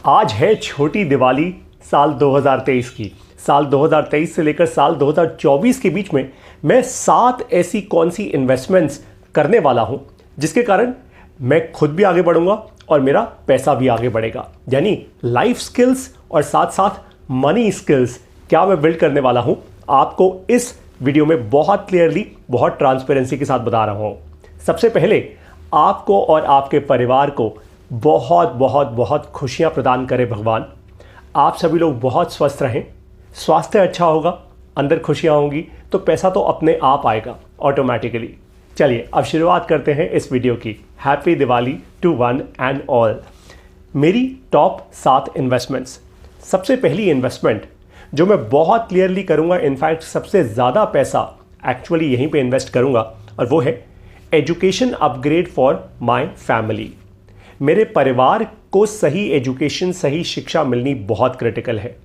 आज है छोटी दिवाली साल 2023 की। साल 2023 से लेकर साल 2024 के बीच में मैं 7 ऐसी कौन सी इन्वेस्टमेंट्स करने वाला हूं जिसके कारण मैं खुद भी आगे बढ़ूंगा और मेरा पैसा भी आगे बढ़ेगा। यानी लाइफ स्किल्स और साथ साथ मनी स्किल्स क्या मैं बिल्ड करने वाला हूं, आपको इस वीडियो में बहुत क्लियरली, बहुत ट्रांसपेरेंसी के साथ बता रहा हूं। सबसे पहले आपको और आपके परिवार को बहुत बहुत बहुत खुशियां प्रदान करें भगवान। आप सभी लोग बहुत स्वस्थ रहें, स्वास्थ्य अच्छा होगा, अंदर खुशियां होंगी तो पैसा तो अपने आप आएगा ऑटोमेटिकली। चलिए अब शुरुआत करते हैं इस वीडियो की। Happy Diwali to one and all. मेरी टॉप 7 इन्वेस्टमेंट्स। सबसे पहली इन्वेस्टमेंट जो मैं बहुत क्लियरली करूंगा, इनफैक्ट सबसे ज़्यादा पैसा एक्चुअली यहीं पे इन्वेस्ट करूंगा, और वो है education upgrade for my family. मेरे परिवार को सही एजुकेशन, सही शिक्षा मिलनी बहुत क्रिटिकल है।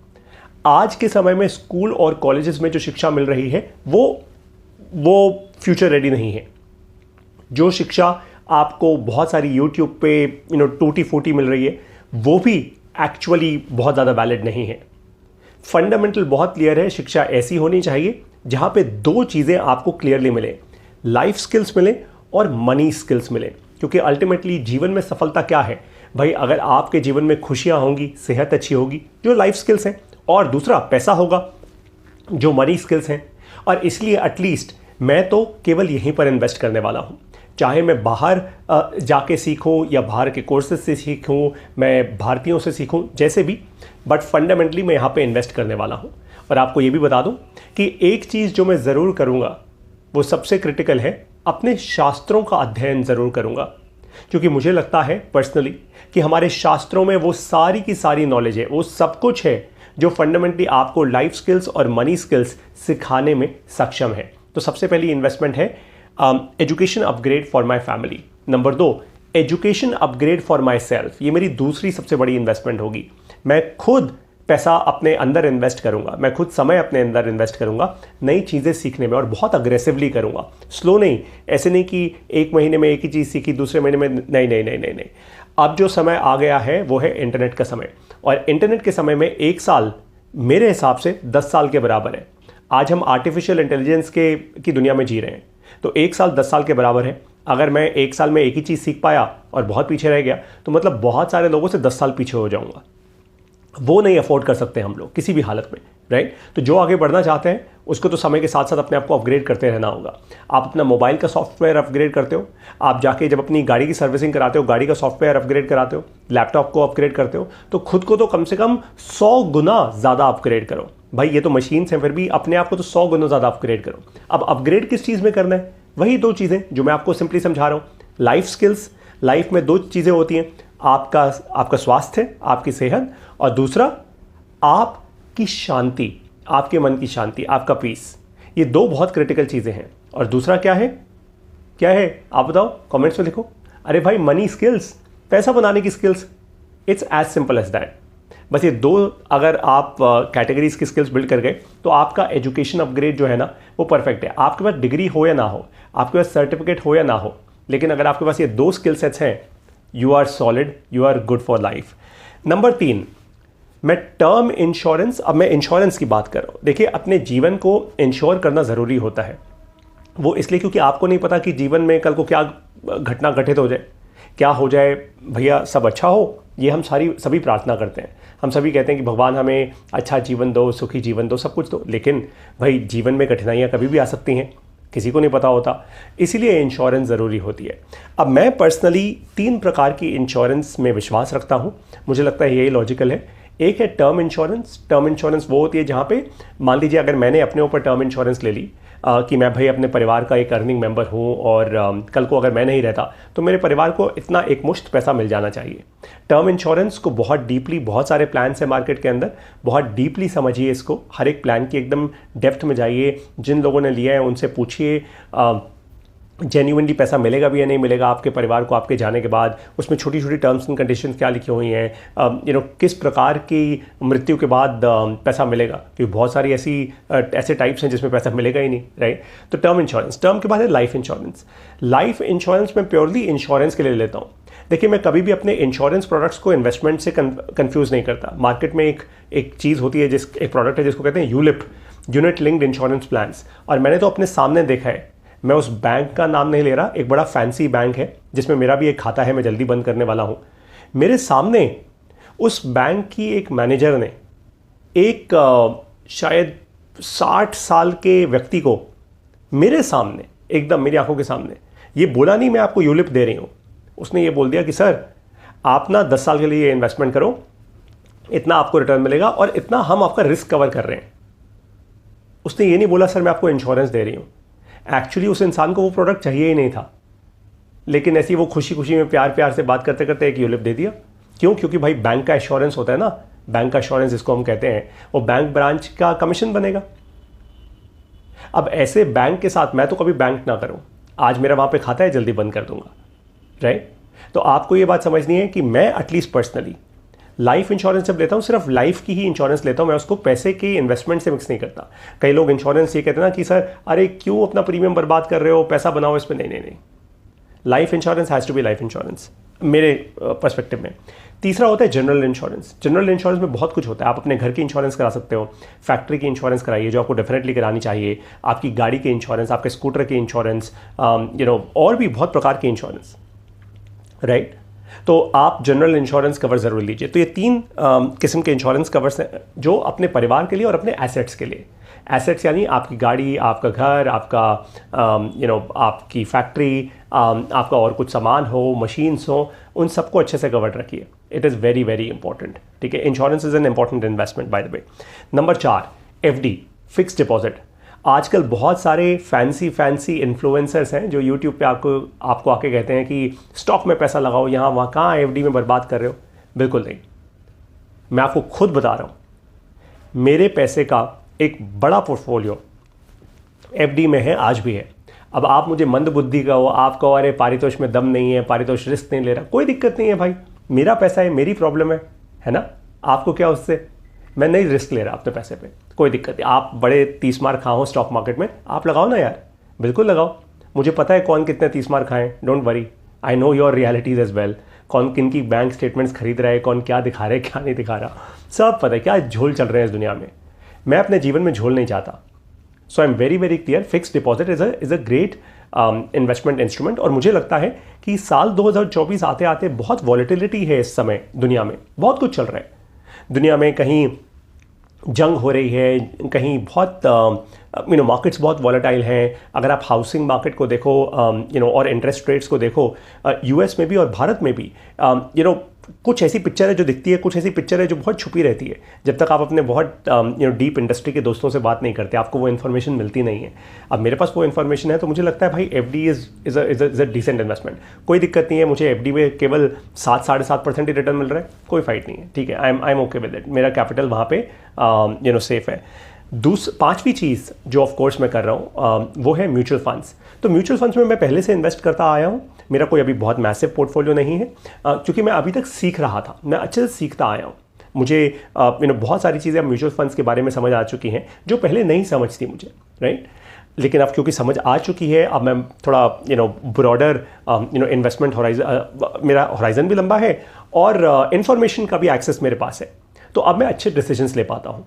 आज के समय में स्कूल और कॉलेजेस में जो शिक्षा मिल रही है वो फ्यूचर रेडी नहीं है। जो शिक्षा आपको बहुत सारी यूट्यूब पे टूटी फूटी मिल रही है वो भी एक्चुअली बहुत ज़्यादा वैलिड नहीं है। फंडामेंटल बहुत क्लियर है, शिक्षा ऐसी होनी चाहिए जहाँ पे 2 चीज़ें आपको क्लियरली मिले, लाइफ स्किल्स मिले और मनी स्किल्स मिले। क्योंकि अल्टीमेटली जीवन में सफलता क्या है भाई? अगर आपके जीवन में खुशियां होंगी, सेहत अच्छी होगी, जो लाइफ स्किल्स हैं, और दूसरा पैसा होगा जो मनी स्किल्स हैं। और इसलिए एटलीस्ट मैं तो केवल यहीं पर इन्वेस्ट करने वाला हूं। चाहे मैं बाहर जाके सीखूं या बाहर के कोर्सेज से सीखूं, मैं भारतीयों से सीखूं, जैसे भी, बट फंडामेंटली मैं यहाँ पे इन्वेस्ट करने वाला हूँ। और आपको ये भी बता दूँ कि एक चीज़ जो मैं ज़रूर करूँगा वो सबसे क्रिटिकल है, अपने शास्त्रों का अध्ययन ज़रूर करूँगा। क्योंकि मुझे लगता है पर्सनली कि हमारे शास्त्रों में वो सारी की सारी नॉलेज है, वो सब कुछ है जो फंडामेंटली आपको लाइफ स्किल्स और मनी स्किल्स सिखाने में सक्षम है। तो सबसे पहली इन्वेस्टमेंट है education upgrade for my family. Number 2, education upgrade for my self. ये मेरी दूसरी सबसे बड़ी इन्वेस्टमेंट होगी। मैं खुद पैसा अपने अंदर इन्वेस्ट करूंगा, मैं खुद समय अपने अंदर इन्वेस्ट करूंगा नई चीज़ें सीखने में, और बहुत अग्रेसिवली करूंगा। स्लो नहीं, ऐसे नहीं कि एक महीने में एक ही चीज़ सीखी, दूसरे महीने में नहीं नहीं नहीं नहीं नहीं। अब जो समय आ गया है वो है इंटरनेट का समय, और इंटरनेट के समय में 1 साल मेरे हिसाब से 10 साल के बराबर है। आज हम आर्टिफिशियल इंटेलिजेंस की दुनिया में जी रहे हैं, तो 1 साल 10 साल के बराबर है। अगर मैं 1 साल में एक ही चीज़ सीख पाया और बहुत पीछे रह गया तो मतलब बहुत सारे लोगों से 10 साल पीछे हो जाऊंगा। वो नहीं अफोर्ड कर सकते हम लोग किसी भी हालत में, राइट? तो जो आगे बढ़ना चाहते हैं उसको तो समय के साथ साथ अपने आप को अपग्रेड करते रहना होगा। आप अपना मोबाइल का सॉफ्टवेयर अपग्रेड करते हो, आप जाके जब अपनी गाड़ी की सर्विसिंग कराते हो गाड़ी का सॉफ्टवेयर अपग्रेड कराते हो, लैपटॉप को अपग्रेड करते हो, तो खुद को तो कम से कम 100 गुना ज़्यादा अपग्रेड करो। भाई ये तो मशीन्स हैं, फिर भी अपने आप को तो 100 गुना ज़्यादा अपग्रेड करो। अब अपग्रेड किस चीज़ में करना है? वही 2 चीज़ें जो मैं आपको सिंपली समझा रहा हूँ। लाइफ स्किल्स, लाइफ में 2 चीज़ें होती हैं, आपका स्वास्थ्य, आपकी सेहत, और दूसरा आपकी शांति, आपके मन की शांति, आपका पीस। ये 2 बहुत क्रिटिकल चीज़ें हैं। और दूसरा क्या है? क्या है आप बताओ, कमेंट्स में लिखो। अरे भाई मनी स्किल्स, पैसा बनाने की skills. It's as simple as that. बस ये 2 अगर आप कैटेगरीज की स्किल्स बिल्ड कर गए तो आपका एजुकेशन अपग्रेड जो है ना वो परफेक्ट है। आपके पास डिग्री हो या ना हो, आपके पास सर्टिफिकेट हो या ना हो, लेकिन अगर आपके पास ये 2 स्किल सेट्स हैं, you are solid, you are good for life. Number 3, मैं टर्म इंश्योरेंस। अब मैं इंश्योरेंस की बात कर रहा हूँ। देखिए अपने जीवन को इंश्योर करना ज़रूरी होता है। वो इसलिए क्योंकि आपको नहीं पता कि जीवन में कल को क्या घटना घटित हो जाए, क्या हो जाए। भैया सब अच्छा हो, ये हम सभी प्रार्थना करते हैं। हम सभी कहते हैं कि भगवान हमें अच्छा जीवन दो, सुखी जीवन दो, सब कुछ दो। लेकिन भाई जीवन में कठिनाइयाँ कभी भी आ सकती हैं, किसी को नहीं पता होता, इसीलिए इंश्योरेंस ज़रूरी होती है। अब मैं पर्सनली 3 प्रकार की इंश्योरेंस में विश्वास रखता हूँ। मुझे लगता है यही लॉजिकल है। एक है टर्म इंश्योरेंस। टर्म इंश्योरेंस वो होती है जहाँ पे मान लीजिए अगर मैंने अपने ऊपर टर्म इंश्योरेंस ले ली कि मैं भाई अपने परिवार का एक अर्निंग मेंबर हूँ, और कल को अगर मैं नहीं रहता तो मेरे परिवार को इतना एक मुश्त पैसा मिल जाना चाहिए। टर्म इंश्योरेंस को बहुत डीपली, बहुत सारे प्लान्स है मार्केट के अंदर, बहुत डीपली समझिए इसको। हर एक प्लान की एकदम डेप्थ में जाइए, जिन लोगों ने लिया है उनसे पूछिए जेन्युइनली पैसा मिलेगा भी या नहीं मिलेगा आपके परिवार को आपके जाने के बाद। उसमें छोटी छोटी टर्म्स एंड कंडीशंस क्या लिखी हुई हैं, किस प्रकार की मृत्यु के बाद पैसा मिलेगा, क्योंकि बहुत सारी ऐसे टाइप्स हैं जिसमें पैसा मिलेगा ही नहीं, राइट? तो टर्म इंश्योरेंस। टर्म के बाद है लाइफ इंश्योरेंस। लाइफ इंश्योरेंस में प्योरली इंश्योरेंस के लिए लेता हूँ। देखिए, मैं कभी भी अपने इंश्योरेंस प्रोडक्ट्स को इन्वेस्टमेंट से कंफ्यूज नहीं करता। मार्केट में एक चीज़ होती है, एक प्रोडक्ट है जिसको कहते हैं ULIP, unit linked insurance plans, और मैंने तो अपने सामने देखा है। मैं उस बैंक का नाम नहीं ले रहा, एक बड़ा फैंसी बैंक है जिसमें मेरा भी एक खाता है, मैं जल्दी बंद करने वाला हूँ। मेरे सामने उस बैंक की एक मैनेजर ने एक शायद 60 साल के व्यक्ति को मेरे सामने, एकदम मेरी आंखों के सामने, ये बोला नहीं मैं आपको यूलिप दे रही हूँ, उसने ये बोल दिया कि सर आप ना 10 साल के लिए इन्वेस्टमेंट करो, इतना आपको रिटर्न मिलेगा और इतना हम आपका रिस्क कवर कर रहे हैं। उसने ये नहीं बोला सर मैं आपको इंश्योरेंस दे रही हूँ। एक्चुअली उस इंसान को वो प्रोडक्ट चाहिए ही नहीं था, लेकिन ऐसी वो खुशी खुशी में प्यार प्यार से बात करते करते एक यूलिप दे दिया। क्यों? क्योंकि भाई बैंक का एश्योरेंस होता है ना, बैंक का एश्योरेंस जिसको हम कहते हैं, वो बैंक ब्रांच का कमीशन बनेगा। अब ऐसे बैंक के साथ मैं तो कभी बैंक ना करूं, आज मेरा वहां पे खाता है, जल्दी बंद कर दूंगा, राइट? तो आपको ये बात समझनी है कि मैं एटलीस्ट पर्सनली लाइफ इंश्योरेंस जब लेता हूँ, सिर्फ लाइफ की ही इंश्योरेंस लेता हूँ, मैं उसको पैसे के इन्वेस्टमेंट से मिक्स नहीं करता। कई लोग इंश्योरेंस ये कहते हैं ना कि सर अरे क्यों अपना प्रीमियम बर्बाद कर रहे हो, पैसा बनाओ इस पर। नहीं नहीं नहीं, life insurance has to be life insurance मेरे पर्सपेक्टिव में। तीसरा होता है जनरल इंश्योरेंस। जनरल इंश्योरेंस में बहुत कुछ होता है। आप अपने घर की इंश्योरेंस करा सकते हो, फैक्ट्री की इंश्योरेंस कराइए जो आपको डेफिनेटली करानी चाहिए, आपकी गाड़ी की इंश्योरेंस, आपके स्कूटर की इंश्योरेंस, और भी बहुत प्रकार की इंश्योरेंस, राइट? तो आप जनरल इंश्योरेंस कवर जरूर लीजिए। तो ये 3 किस्म के इंश्योरेंस कवर्स हैं जो अपने परिवार के लिए और अपने एसेट्स के लिए। एसेट्स यानी आपकी गाड़ी, आपका घर, आपका आपकी फैक्ट्री, आपका और कुछ सामान हो, मशीन्स हो, उन सबको अच्छे से कवर्ड रखिए। It is very very important, ठीक है? Insurance is an important investment by the way. Number 4, FD, fix deposit. आजकल बहुत सारे फैंसी इन्फ्लुएंसर्स हैं जो यूट्यूब पे आपको आके कहते हैं कि स्टॉक में पैसा लगाओ, यहाँ वहाँ, कहाँ एफडी में बर्बाद कर रहे हो। बिल्कुल नहीं, मैं आपको खुद बता रहा हूँ, मेरे पैसे का एक बड़ा पोर्टफोलियो एफडी में है, आज भी है। अब आप मुझे मंद बुद्धि का हो, आप कहो अरे पारितोष में दम नहीं है, पारितोष रिस्क नहीं ले रहा, कोई दिक्कत नहीं है भाई, मेरा पैसा है, मेरी प्रॉब्लम है ना? आपको क्या उससे? मैं नहीं रिस्क ले रहा अपने पैसे पे, कोई दिक्कत नहीं। आप बड़े 30 मार खाओ स्टॉक मार्केट में, आप लगाओ ना यार, बिल्कुल लगाओ। मुझे पता है कौन कितने 30 मार खाएं, don't worry, I know your realities as well. कौन किन की बैंक स्टेटमेंट्स खरीद रहा है, कौन क्या दिखा रहा है, क्या नहीं दिखा रहा, सब पता है। क्या झोल चल रहे हैं इस दुनिया में, मैं अपने जीवन में झोल नहीं चाहता। So I am very very clear, fix deposit is a great investment instrument. और मुझे लगता है कि साल 2024 आते आते बहुत वॉलेटिलिटी है इस समय दुनिया में, बहुत कुछ चल रहा है दुनिया में। कहीं जंग हो रही है, कहीं बहुत मार्केट्स बहुत वॉलेटाइल हैं। अगर आप हाउसिंग मार्केट को देखो और इंटरेस्ट रेट्स को देखो, यूएस में भी और भारत में भी कुछ ऐसी पिक्चर है जो दिखती है, कुछ ऐसी पिक्चर है जो बहुत छुपी रहती है। जब तक आप अपने बहुत डीप इंडस्ट्री के दोस्तों से बात नहीं करते, आपको वो इन्फॉर्मेशन मिलती नहीं है। अब मेरे पास वो इन्फॉर्मेशन है, तो मुझे लगता है भाई FD is a decent investment. कोई दिक्कत नहीं है, मुझे एफडी में केवल 7-7.5% ही रिटर्न मिल रहा है, कोई फाइट नहीं है, ठीक है? I am okay with it. मेरा कैपिटल वहाँ पे सेफ है। 5वीं चीज़ जो ऑफ कोर्स मैं कर रहा हूँ वो है म्यूचुअल फंड्स। तो म्यूचुअल फंड्स में मैं पहले से इन्वेस्ट करता आया हूँ, मेरा कोई अभी बहुत मैसिव पोर्टफोलियो नहीं है, क्योंकि मैं अभी तक सीख रहा था, मैं अच्छे से सीखता आया हूँ। मुझे बहुत सारी चीज़ें अब म्यूचुअल फंड्स के बारे में समझ आ चुकी हैं जो पहले नहीं समझती मुझे, राइट? लेकिन अब क्योंकि समझ आ चुकी है, अब मैं थोड़ा ब्रॉडर इन्वेस्टमेंट हॉराइजन, मेरा हॉराइजन भी लंबा है और इन्फॉर्मेशन का भी एक्सेस मेरे पास है, तो अब मैं अच्छे डिसीजंस ले पाता हूँ।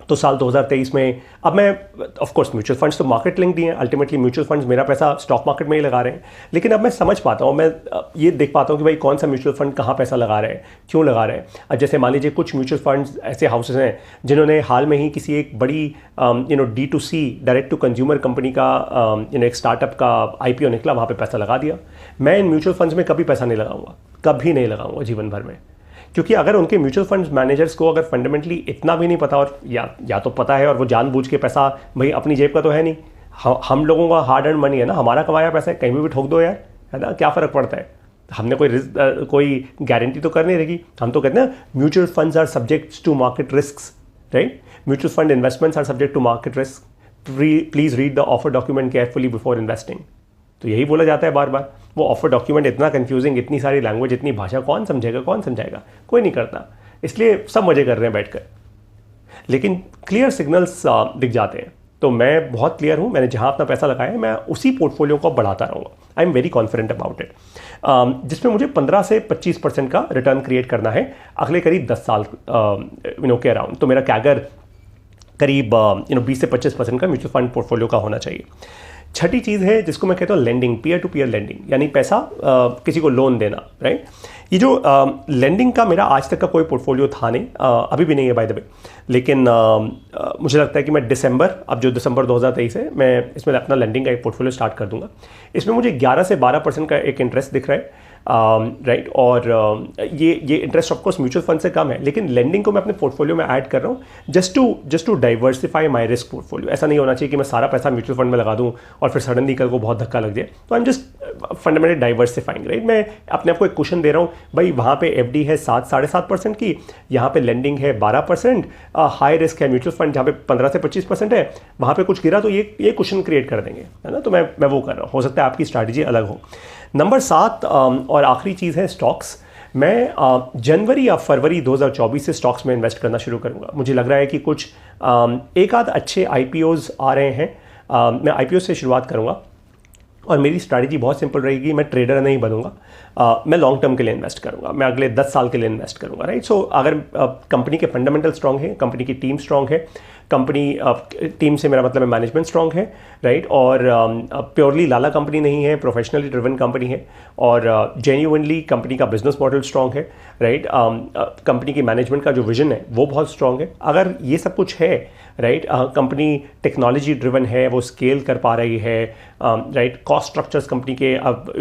तो साल 2023 में अब मैं ऑफ कोर्स म्यूचुअल फंड्स तो मार्केट लिंक्ड ही हैं, अल्टीमेटली म्यूचुअल फंड्स मेरा पैसा स्टॉक मार्केट में ही लगा रहे हैं, लेकिन अब मैं समझ पाता हूँ, मैं ये देख पाता हूँ कि भाई कौन सा म्यूचुअल फंड कहाँ पैसा लगा रहे हैं, क्यों लगा रहे हैं। अब जैसे मान लीजिए कुछ म्यूचुअल फंड्स ऐसे हाउसेज हैं जिन्होंने हाल में ही किसी एक बड़ी D2C direct to consumer company का एक स्टार्टअप का IPO निकला, वहाँ पर पैसा लगा दिया। मैं इन म्यूचुअल फंड्स में कभी पैसा नहीं लगाऊंगा, कभी नहीं लगाऊंगा जीवन भर में, क्योंकि अगर उनके म्यूचुअल फंड्स मैनेजर्स को अगर फंडामेंटली इतना भी नहीं पता, और या तो पता है और वो जानबूझ के पैसा, भाई अपनी जेब का तो है नहीं, हम लोगों का हार्ड अर्न मनी है ना, हमारा कमाया पैसा है, कहीं भी ठोक दो यार, है ना, क्या फ़र्क पड़ता है? हमने कोई गारंटी तो कर नहीं रहेगी। हम तो कहते हैं mutual funds are subject to market risk, right? Mutual fund investments are subject to market risk. Please read the offer document carefully before investing. तो यही बोला जाता है बार बार। वो ऑफर डॉक्यूमेंट इतना कंफ्यूजिंग, इतनी सारी लैंग्वेज, इतनी भाषा, कौन समझाएगा? कोई नहीं करता, इसलिए सब मजे कर रहे हैं बैठकर। लेकिन क्लियर सिग्नल्स दिख जाते हैं तो मैं बहुत क्लियर हूँ, मैंने जहाँ अपना पैसा लगाया है मैं उसी पोर्टफोलियो को बढ़ाता रहूँगा। आई am very confident about it, जिसमें मुझे 15 से 25% का रिटर्न क्रिएट करना है अगले करीब 10 साल के अराउंड। तो मेरा कैगर करीब 20 से 25% का म्यूचुअल फंड पोर्टफोलियो का होना चाहिए। छठी चीज़ है जिसको मैं कहता हूँ lending, peer to peer lending, यानी पैसा किसी को लोन देना, राइट। ये जो लेंडिंग का मेरा आज तक का कोई पोर्टफोलियो था नहीं, अभी भी नहीं है बाय द वे, लेकिन मुझे लगता है कि मैं दिसंबर 2023 है, मैं इसमें अपना लेंडिंग का एक पोर्टफोलियो स्टार्ट कर दूंगा। इसमें मुझे 11 से 12% का एक इंटरेस्ट दिख रहा है, राइट। और ये इंटरेस्ट ऑफकोर्स म्यूचुअल फंड से कम है, लेकिन लेंडिंग को मैं अपने पोर्टफोलियो में ऐड कर रहा हूँ just to diversify my risk portfolio. ऐसा नहीं होना चाहिए कि मैं सारा पैसा म्यूचुअल फंड में लगा दूँ और फिर सडनली कल को बहुत धक्का लग जाए। तो I am just fundamentally diversifying, right. मैं अपने आप को एक क्वेश्चन दे रहा हूँ, भाई वहाँ पे एफडी है 7-7.5% की, यहाँ पे लेंडिंग है 12%, हाई रिस्क है म्यूचुअल फंड जहाँ पे 15 से 25% है, वहाँ पे कुछ गिरा तो ये क्वेश्चन क्रिएट कर देंगे, है ना। तो मैं वो कर रहा हूँ, हो सकता है आपकी स्ट्रैटेजी अलग हो। नंबर 7 और आखिरी चीज़ है स्टॉक्स। मैं जनवरी या फरवरी 2024 से स्टॉक्स में इन्वेस्ट करना शुरू करूंगा। मुझे लग रहा है कि कुछ एक आध अच्छे IPOs आ रहे हैं, मैं IPO से शुरुआत करूंगा और मेरी स्ट्रैटेजी बहुत सिंपल रहेगी, मैं ट्रेडर नहीं बनूंगा, मैं लॉन्ग टर्म के लिए इन्वेस्ट करूंगा, मैं अगले 10 साल के लिए इन्वेस्ट करूंगा, राइट। सो अगर कंपनी के फंडामेंटल स्ट्रांग है, कंपनी की टीम स्ट्रांग है, कंपनी टीम से मेरा मतलब है मैनेजमेंट स्ट्रांग है, राइट, और प्योरली लाला कंपनी नहीं है, प्रोफेशनली ड्रिवन कंपनी है, और जेन्युइनली कंपनी का बिजनेस मॉडल स्ट्रांग है, राइट, कंपनी की मैनेजमेंट का जो विजन है वो बहुत स्ट्रांग है, अगर ये सब कुछ है, राइट, कंपनी टेक्नोलॉजी ड्रिवन है, वो स्केल कर पा रही है, राइट, कॉस्ट स्ट्रक्चर्स कंपनी के अब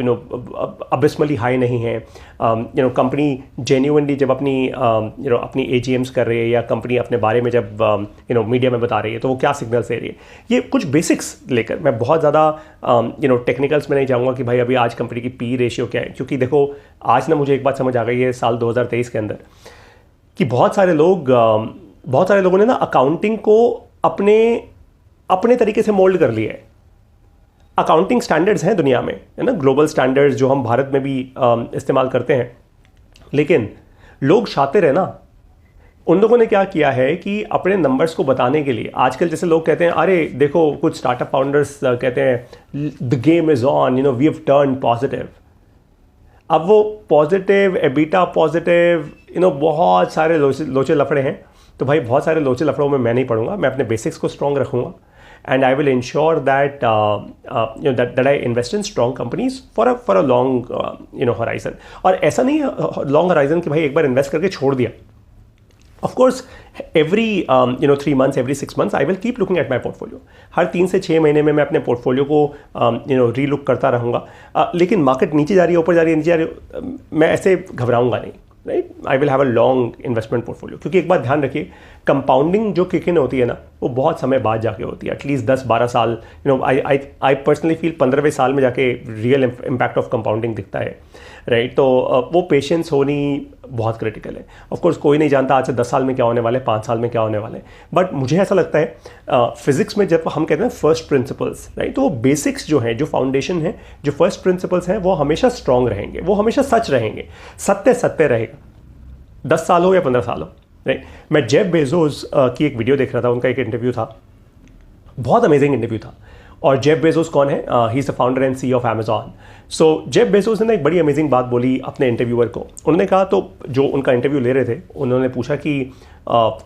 अबिस्मली हाई नहीं है, कंपनी जेन्युइनली जब अपनी AGMs कर रही है या कंपनी अपने बारे में जब मीडिया में बता रही है तो वो क्या सिग्नल्स दे रही है, ये कुछ बेसिक्स लेकर, मैं बहुत ज़्यादा टेक्निकल्स में नहीं जाऊँगा कि भाई अभी आज कंपनी की PE रेशियो क्या है, क्योंकि देखो आज ना मुझे एक बात समझ आ गई है साल 2023 के अंदर कि बहुत सारे लोगों ने ना अकाउंटिंग को अपने तरीके से मोल्ड कर लिया है। अकाउंटिंग स्टैंडर्ड्स हैं दुनिया में, है ना, ग्लोबल स्टैंडर्ड्स जो हम भारत में भी इस्तेमाल करते हैं, लेकिन लोग शातिर है ना, उन लोगों ने क्या किया है कि अपने नंबर्स को बताने के लिए आजकल जैसे लोग कहते हैं, अरे देखो कुछ स्टार्टअप फाउंडर्स कहते हैं the game is on, we have turn positive. अब वो पॉजिटिव, एबिटा पॉजिटिव, बहुत सारे लोचे लफड़े हैं। तो भाई बहुत सारे लोचे लफड़ों में मैं नहीं पढ़ूंगा, मैं अपने बेसिक्स को स्ट्रॉन्ग रखूंगा, and I will ensure that that I invest in strong companies for a long horizon। और ऐसा नहीं है लॉन्ग horizon कि भाई एक बार इन्वेस्ट करके छोड़ दिया। Of course every 3 months, every 6 months I will keep looking at my portfolio। हर 3 से 6 महीने में मैं अपने पोर्टफोलियो को रीलुक करता रहूँगा, लेकिन मार्केट नीचे जा रही है, ऊपर जा रही है, नीचे जा रही है, मैं ऐसे घबराऊंगा नहीं, right. I will have a long investment portfolio, क्योंकि एक बात ध्यान रखिए, कंपाउंडिंग जो किक इन होती है ना वो बहुत समय बाद जाके होती है, एटलीस्ट 10-12 साल, आई पर्सनली फील 15वें साल में जाके रियल इम्पैक्ट ऑफ कंपाउंडिंग दिखता है, राइट। तो वो पेशेंस होनी बहुत क्रिटिकल है। ऑफकोर्स कोई नहीं जानता आज से 10 साल में क्या होने वाले, 5 साल में क्या होने वाले, बट मुझे ऐसा लगता है फिजिक्स में जब हम कहते हैं फर्स्ट प्रिंसिपल्स, राइट, तो वो बेसिक्स जो है, जो फाउंडेशन है, जो फर्स्ट प्रिंसिपल्स हैं, वो हमेशा स्ट्रांग रहेंगे, वो हमेशा सच रहेंगे, सत्य रहेगा, 10 साल हो या 15 साल हो, राइट। मैं जेफ बेजोस की एक वीडियो देख रहा था, उनका एक इंटरव्यू था, बहुत अमेजिंग इंटरव्यू था। और जेफ बेजोस कौन है? He is the founder and CEO of Amazon. So Jeff Bezos ने एक बड़ी अमेजिंग बात बोली अपने इंटरव्यूअर को। उन्होंने कहा, तो जो उनका इंटरव्यू ले रहे थे, उन्होंने पूछा कि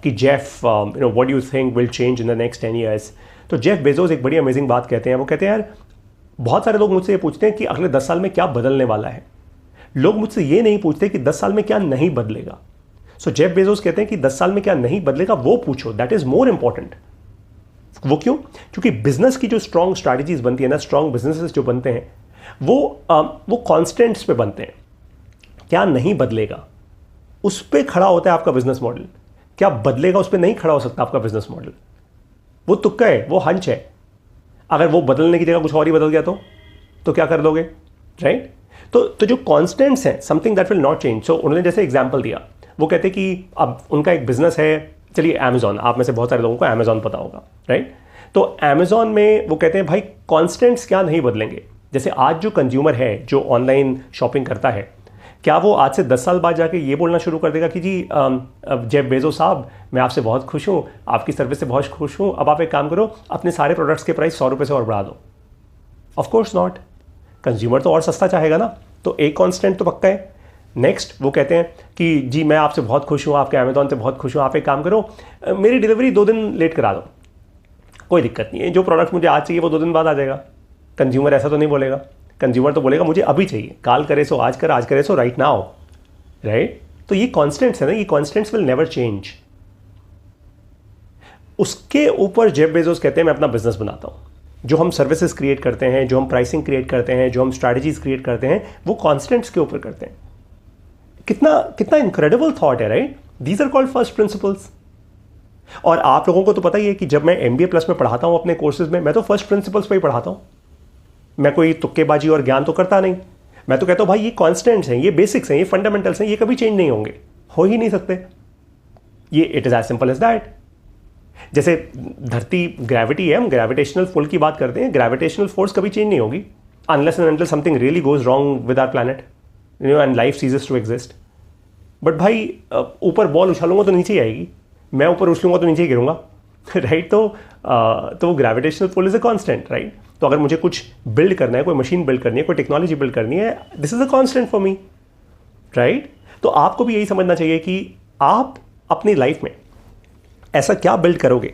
Jeff what do you think will change in the next 10 years। तो जेफ बेजोस एक बड़ी अमेजिंग बात कहते हैं, वो कहते हैं यार बहुत सारे लोग मुझसे ये पूछते हैं कि अगले 10 साल में क्या बदलने वाला है, लोग मुझसे ये नहीं पूछते कि 10 साल में क्या नहीं बदलेगा। सो जेफ बेजोस कहते हैं कि 10 साल में क्या नहीं बदलेगा वो पूछो, दैट इज मोर इंपॉर्टेंट। वो क्यों? क्योंकि बिजनेस की जो स्ट्रॉन्ग स्ट्रैटेजीज बनती है ना, स्ट्रॉन्ग बिजनेसेस जो बनते हैं वो कॉन्स्टेंट्स पे बनते हैं। क्या नहीं बदलेगा उस पर खड़ा होता है आपका बिजनेस मॉडल, क्या बदलेगा उस पर नहीं खड़ा हो सकता आपका बिजनेस मॉडल। वो तुक्का है, वो हंच है। अगर वो बदलने की जगह कुछ और ही बदल गया तो क्या कर लोगे, राइट? तो जो कॉन्स्टेंट्स हैं, something that will not change. So उन्होंने जैसे एग्जाम्पल दिया, वो कहते हैं कि अब उनका एक बिजनेस है, चलिए अमेजॉन, आप में से बहुत सारे लोगों को अमेजॉन पता होगा, राइट? तो अमेजॉन में वो कहते हैं भाई कॉन्स्टेंट्स क्या नहीं बदलेंगे। जैसे आज जो कंज्यूमर है जो ऑनलाइन शॉपिंग करता है, क्या वो आज से 10 साल बाद जाके ये बोलना शुरू कर देगा कि जी जेफ बेजोस साहब, मैं आपसे बहुत खुश हूँ, आपकी सर्विस से बहुत खुश हूँ, अब आप एक काम करो, अपने सारे प्रोडक्ट्स के प्राइस 100 रुपये से और बढ़ा दो? Of course not. कंज्यूमर तो और सस्ता चाहेगा ना। तो एक कॉन्स्टेंट तो पक्का है। नेक्स्ट वो कहते हैं कि जी मैं आपसे बहुत खुश हूँ, आपके अमेजोन से बहुत खुश हूँ, आप एक काम करो, मेरी डिलीवरी 2 दिन लेट करा दो। कोई दिक्कत नहीं है, जो प्रोडक्ट मुझे आज चाहिए वो 2 दिन बाद आ जाएगा। कंज्यूमर ऐसा तो नहीं बोलेगा। कंज्यूमर तो बोलेगा मुझे अभी चाहिए, काल करे सो आज कर, आज करे सो राइट नाउ, राइट? तो ये कॉन्स्टेंट्स है ना, ये कॉन्स्टेंट्स विल नेवर चेंज। उसके ऊपर जेफ बेजोस कहते हैं मैं अपना बिजनेस बनाता हूँ। जो हम सर्विसेज क्रिएट करते हैं, जो हम प्राइसिंग क्रिएट करते हैं, जो हम स्ट्रैटेजीज क्रिएट करते हैं, वो कॉन्स्टेंट्स के ऊपर करते हैं। कितना कितना इनक्रेडिबल थॉट है, right? These are called first principles. और आप लोगों को तो पता ही है कि जब मैं MBA प्लस में पढ़ाता हूं अपने कोर्सेज में, मैं तो फर्स्ट प्रिंसिपल्स पे ही पढ़ाता हूं। मैं कोई तुक्केबाजी और ज्ञान तो करता नहीं। मैं तो कहता हूं भाई ये कॉन्स्टेंट्स हैं, ये बेसिक्स हैं, ये फंडामेंटल्स हैं, ये कभी चेंज नहीं होंगे, हो ही नहीं सकते। ये it is as simple as that. जैसे धरती ग्रेविटी है, हम ग्रेविटेशनल पुल की बात करते हैं, ग्रेविटेशनल फोर्स कभी चेंज नहीं होगी unless and until something really goes wrong with our planet, you know, and life ceases to exist. But भाई ऊपर बॉल उछालूंगा तो नीचे ही आएगी, मैं ऊपर उछलूंगा तो नीचे ही गिरूंगा, राइट? तो gravitational pull is a constant, right? तो अगर मुझे कुछ बिल्ड करना है, कोई मशीन बिल्ड करनी है, कोई टेक्नोलॉजी बिल्ड करनी है, this is a constant for me, right? तो आपको भी यही समझना चाहिए कि आप अपनी लाइफ में ऐसा क्या बिल्ड करोगे,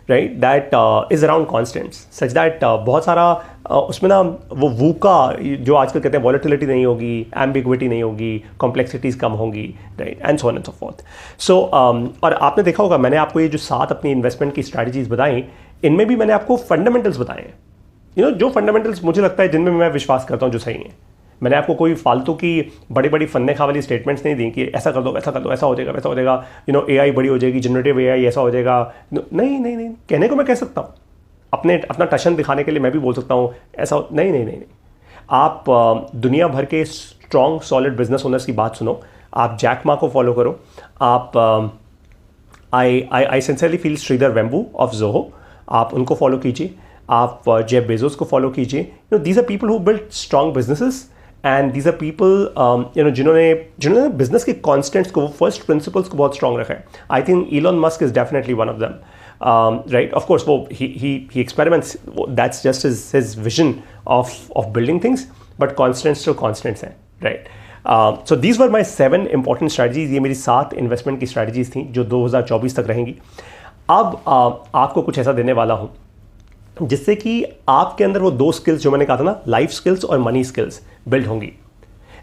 right, that is around constants, such that बहुत सारा उसमें ना वो वूका जो आजकल कहते हैं वॉलेटिलिटी नहीं होगी, एम्बिग्विटी नहीं होगी, कॉम्प्लेक्सिटीज कम होंगी, right, and so on and so forth. So और आपने देखा होगा मैंने आपको ये जो 7 अपनी इन्वेस्टमेंट की स्ट्रैटेजीज बताई, इनमें भी मैंने आपको फंडामेंटल्स बताए हैं, यू नो, जो फंडामेंटल्स मुझे लगता है जिनमें मैं विश्वास करता हूँ जो सही है। मैंने आपको कोई फालतू की बड़ी बड़ी फन्ने खा वाली स्टेटमेंट्स नहीं दी कि ऐसा कर दो, ऐसा कर दो, ऐसा हो जाएगा, वैसा हो जाएगा, यू नो, AI बड़ी हो जाएगी, जनरेटिव AI ऐसा हो जाएगा। नहीं नहीं नहीं, कहने को मैं कह सकता हूँ, अपना टशन दिखाने के लिए मैं भी बोल सकता हूँ ऐसा नहीं नहीं नहीं नहीं। आप दुनिया भर के स्ट्रॉन्ग सॉलिड बिजनेस ओनर्स की बात सुनो, आप जैक मा को फॉलो करो, आप I sincerely feel Sridhar Vembu of Zoho, आप उनको फॉलो कीजिए, आप जेफ बेजोस को फॉलो कीजिए। You know, these are people who build strong businesses and these are people you know जिन्होंने बिजनेस के कॉन्स्टेंट्स को, फर्स्ट प्रिंसिपल्स को बहुत स्ट्रॉन्ग रखा है। I think Elon Musk is definitely one of them, right? Of course, he experiments. That's just his vision of building things. But constants to constants हैं, right? So these were my 7 important strategies. ये मेरी 7 investment की strategies थी जो 2024 तक रहेंगी। अब आपको कुछ ऐसा देने वाला हूँ जिससे कि आपके अंदर वो 2 स्किल्स जो मैंने कहा था ना, लाइफ स्किल्स और मनी स्किल्स बिल्ड होंगी।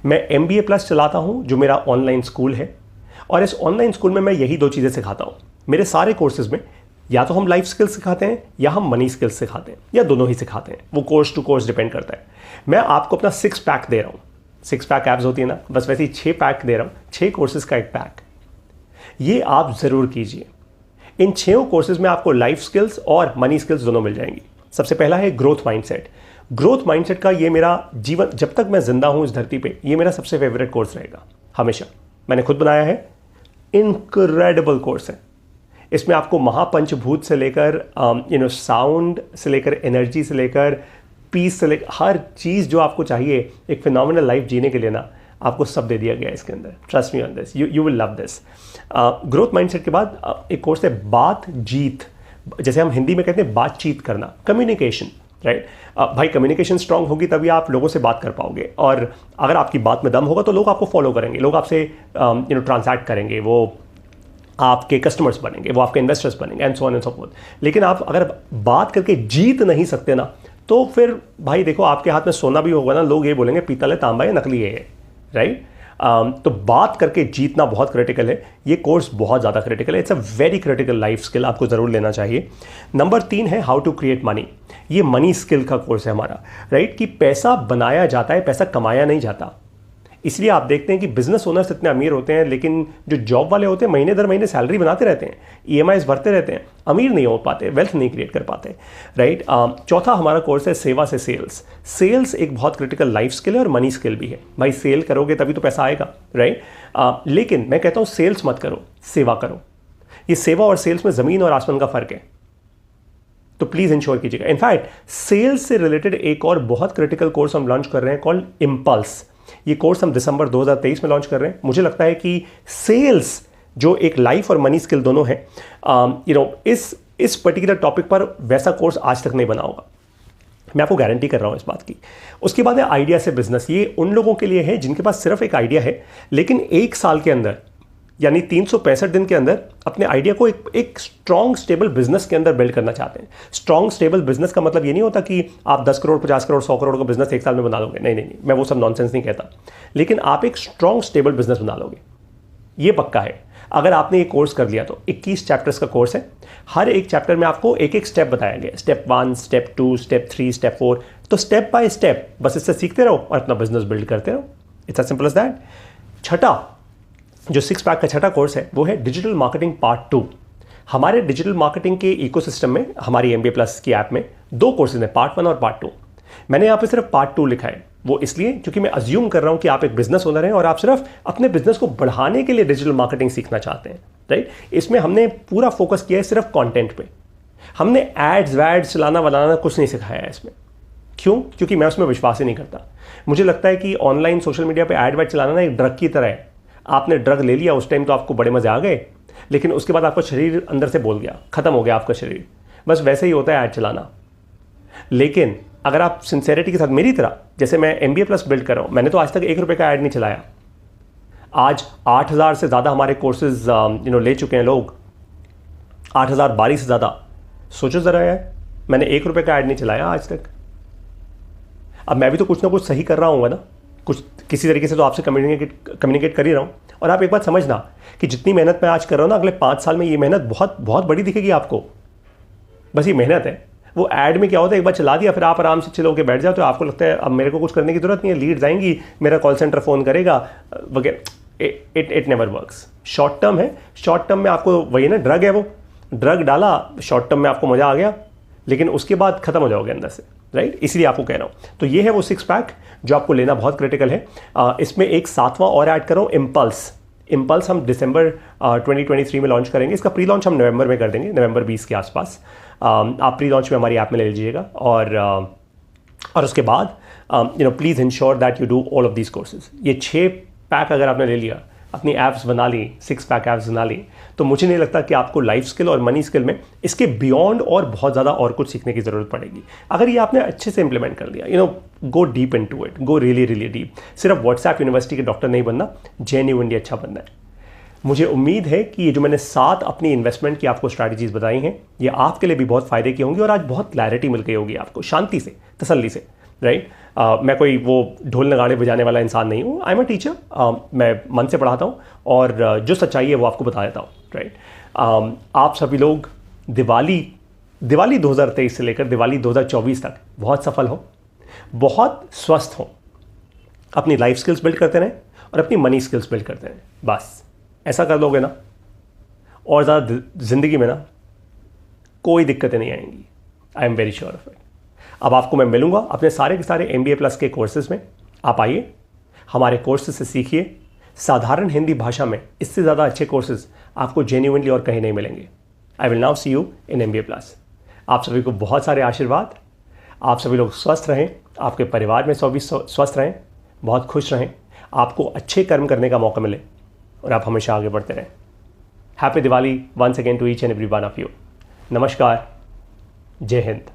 मैं MBA प्लस चलाता हूँ जो मेरा ऑनलाइन स्कूल है, और इस ऑनलाइन स्कूल में मैं यही 2 चीज़ें सिखाता हूँ। मेरे सारे कोर्सेज में या तो हम लाइफ स्किल्स सिखाते हैं या हम मनी स्किल्स सिखाते हैं, या दोनों ही सिखाते हैं, वो कोर्स टू कोर्स डिपेंड करता है। मैं आपको अपना 6 पैक दे रहा हूँ, 6 पैक एप्स होती है ना, बस वैसे ही 6 पैक दे रहा हूँ, 6 कोर्सेज का एक पैक। ये आप ज़रूर कीजिए। इन 6 कोर्सेज में आपको लाइफ स्किल्स और मनी स्किल्स दोनों मिल जाएंगी। सबसे पहला है ग्रोथ माइंडसेट। ग्रोथ माइंडसेट का ये मेरा जीवन, जब तक मैं जिंदा हूँ इस धरती पे, ये मेरा सबसे फेवरेट कोर्स रहेगा हमेशा। मैंने खुद बनाया है, इनक्रेडिबल कोर्स है। इसमें आपको महापंचभूत से लेकर यू नो साउंड से लेकर एनर्जी से लेकर पीस से लेकर हर चीज़ जो आपको चाहिए एक फिनोमिनल लाइफ जीने के लिए ना, आपको सब दे दिया गया है इसके अंदर। Trust me on this, you will love this. Growth mindset के बाद एक कोर्स है बात जीत, जैसे हम हिंदी में कहते हैं बातचीत करना, कम्युनिकेशन, राइट? भाई कम्युनिकेशन स्ट्रांग होगी तभी आप लोगों से बात कर पाओगे, और अगर आपकी बात में दम होगा तो लोग आपको फॉलो करेंगे, लोग आपसे यू नो ट्रांसैक्ट करेंगे, वो आपके कस्टमर्स बनेंगे, वो आपके इन्वेस्टर्स बनेंगे, and so on and so fourth. लेकिन आप अगर बात करके जीत नहीं सकते ना, तो फिर भाई देखो, आपके हाथ में सोना भी होगा ना, लोग ये बोलेंगे पीतल है, तांबा है, नकली है, राइट? तो बात करके जीतना बहुत क्रिटिकल है। ये कोर्स बहुत ज़्यादा क्रिटिकल है, it's a very critical life skill, आपको ज़रूर लेना चाहिए। नंबर 3 है हाउ टू क्रिएट मनी। ये मनी स्किल का कोर्स है हमारा, राइट? कि पैसा बनाया जाता है, पैसा कमाया नहीं जाता। इसलिए आप देखते हैं कि बिजनेस ओनर्स इतने अमीर होते हैं, लेकिन जो जॉब वाले होते हैं महीने दर महीने सैलरी बनाते रहते हैं, EMIs भरते रहते हैं, अमीर नहीं हो पाते, वेल्थ नहीं क्रिएट कर पाते, राइट? चौथा हमारा कोर्स है सेवा से सेल्स। सेल्स एक बहुत क्रिटिकल लाइफ स्किल है और मनी स्किल भी है। भाई सेल करोगे तभी तो पैसा आएगा, राइट? लेकिन मैं कहता हूँ सेल्स मत करो, सेवा करो। ये सेवा और सेल्स में ज़मीन और आसमान का फ़र्क है, तो प्लीज़ इंश्योर कीजिएगा। इनफैक्ट सेल्स से रिलेटेड एक और बहुत क्रिटिकल कोर्स हम लॉन्च कर रहे हैं कॉल्ड इम्पल्स। ये कोर्स हम दिसंबर 2023 में लॉन्च कर रहे हैं। मुझे लगता है कि सेल्स जो एक लाइफ और मनी स्किल दोनों है, इस पर्टिकुलर टॉपिक पर वैसा कोर्स आज तक नहीं बना होगा, मैं आपको गारंटी कर रहा हूं इस बात की। उसके बाद है आइडिया से बिजनेस। ये उन लोगों के लिए है जिनके पास सिर्फ एक आइडिया है, लेकिन एक साल के अंदर यानी 365 दिन के अंदर अपने आइडिया को एक स्ट्रॉन्ग स्टेबल बिजनेस के अंदर बिल्ड करना चाहते हैं। स्ट्रॉन्ग स्टेबल बिजनेस का मतलब ये नहीं होता कि आप 10 करोड़ 50 करोड़ 100 करोड़ का बिजनेस एक साल में बना लोगे, नहीं, मैं वो सब नॉनसेंस नहीं कहता, लेकिन आप एक स्ट्रॉन्ग स्टेबल बिजनेस बना लोगे, ये पक्का है। अगर आपने ये कोर्स कर लिया तो 21 चैप्टर्स का कोर्स है। हर एक चैप्टर में आपको एक एक स्टेप बताया गया, स्टेप 1, स्टेप 2, स्टेप 3, स्टेप 4। तो स्टेप बाय स्टेप बस इससे सीखते रहो और अपना बिजनेस बिल्ड करते रहो। It's as simple as that. छठा जो 6 पैक का छठा कोर्स है वो है डिजिटल मार्केटिंग पार्ट 2। हमारे डिजिटल मार्केटिंग के इकोसिस्टम में हमारी MBA प्लस की ऐप में 2 कोर्सेज हैं, पार्ट 1 और पार्ट 2। मैंने यहाँ पे सिर्फ पार्ट 2 लिखा है, वो इसलिए क्योंकि मैं अज्यूम कर रहा हूँ कि आप एक बिजनेस ओनर हैं और आप सिर्फ अपने बिजनेस को बढ़ाने के लिए डिजिटल मार्केटिंग सीखना चाहते हैं, राइट। इसमें हमने पूरा फोकस किया है सिर्फ कंटेंट पे। हमने एड्स वैड्स चलाना वलाना कुछ नहीं सिखाया है इसमें। क्यों? क्योंकि मैं उसमें विश्वास ही नहीं करता। मुझे लगता है कि ऑनलाइन सोशल मीडिया पे एड वैड चलाना ना एक ड्रग की तरह है। आपने ड्रग ले लिया उस टाइम तो आपको बड़े मजे आ गए, लेकिन उसके बाद आपका शरीर अंदर से बोल गया, खत्म हो गया आपका शरीर। बस वैसे ही होता है ऐड चलाना। लेकिन अगर आप सिंसेरिटी के साथ मेरी तरह, जैसे मैं MBA प्लस बिल्ड कर रहा हूं, मैंने तो आज तक 1 रुपए का ऐड नहीं चलाया। आज 8,000 से ज़्यादा हमारे कोर्सेज ले चुके हैं लोग, 8,000 से ज़्यादा। सोचो ज़रा यार, मैंने 1 रुपए का ऐड नहीं चलाया आज तक। अब मैं भी तो कुछ ना कुछ सही कर रहा हूँ ना, कुछ किसी तरीके से तो आपसे कम्युनिकेट कर ही रहा हूँ। और आप एक बात समझना कि जितनी मेहनत मैं आज कर रहा हूँ ना, अगले 5 साल में ये मेहनत बहुत बहुत बड़ी दिखेगी आपको। बस ये मेहनत है। वो ऐड में क्या होता है, एक बार चला दिया फिर आप आराम से चिल होकर बैठ जाओ, तो आपको लगता है अब मेरे को कुछ करने की जरूरत नहीं है, लीड्स आएंगी, मेरा कॉल सेंटर फ़ोन करेगा वगैरह। It never works. Short term है, शॉर्ट टर्म में आपको वही ना, ड्रग है वो, ड्रग डाला, शॉर्ट टर्म में आपको मज़ा आ गया, लेकिन उसके बाद खत्म हो जाओगे अंदर से, राइट। इसलिए आपको कह रहा हूँ। तो ये है वो 6 पैक जो आपको लेना बहुत क्रिटिकल है। इसमें एक 7वां और ऐड करो, इम्पल्स हम दिसंबर 2023 में लॉन्च करेंगे। इसका प्री लॉन्च हम नवंबर में कर देंगे, नवंबर 20 के आसपास। आप प्री लॉन्च में हमारी ऐप में ले लीजिएगा और उसके बाद please ensure that you do all of these courses. ये 6 पैक अगर आपने ले लिया, अपनी ऐप्स बना ली, 6 पैक ऐप्स बना ली, तो मुझे नहीं लगता कि आपको लाइफ स्किल और मनी स्किल में इसके बियॉन्ड और बहुत ज़्यादा और कुछ सीखने की ज़रूरत पड़ेगी। अगर ये आपने अच्छे से इंप्लीमेंट कर लिया, go deep into it, go really really deep. सिर्फ व्हाट्सएप यूनिवर्सिटी के डॉक्टर नहीं बनना, JNU इंडिया अच्छा बनना है। मुझे उम्मीद है कि ये जो मैंने 7 अपनी इन्वेस्टमेंट की आपको स्ट्रैटेजीज बताई हैं, ये आपके लिए भी बहुत फ़ायदे की होंगी और आज बहुत क्लैरिटी मिल गई होगी आपको, शांति से, तसल्ली से, राइट। मैं कोई वो ढोल नगाड़े बजाने वाला इंसान नहीं हूँ। आई एम अ टीचर, मैं मन से पढ़ाता हूँ और जो सच्चाई है वो आपको बता देता हूँ, राइट। आप सभी लोग दिवाली 2023 से लेकर दिवाली 2024 तक बहुत सफल हो, बहुत स्वस्थ हो, अपनी लाइफ स्किल्स बिल्ड करते रहें और अपनी मनी स्किल्स बिल्ड करते रहें। बस ऐसा कर लोगे ना, और ज़्यादा ज़िंदगी में ना कोई दिक्कतें नहीं आएंगी। आई am very sure of it. अब आपको मैं मिलूंगा अपने सारे के सारे MBA प्लस के कोर्सेज में। आप आइए, हमारे कोर्सेज से सीखिए साधारण हिंदी भाषा में। इससे ज़्यादा अच्छे कोर्सेज आपको जेन्युइनली और कहीं नहीं मिलेंगे। I will now see you in MBA plus. आप सभी को बहुत सारे आशीर्वाद। आप सभी लोग स्वस्थ रहें, आपके परिवार में सभी स्वस्थ रहें, बहुत खुश रहें, आपको अच्छे कर्म करने का मौका मिले और आप हमेशा आगे बढ़ते रहें। Happy Diwali once again to each and every one of you. नमस्कार, जय हिंद।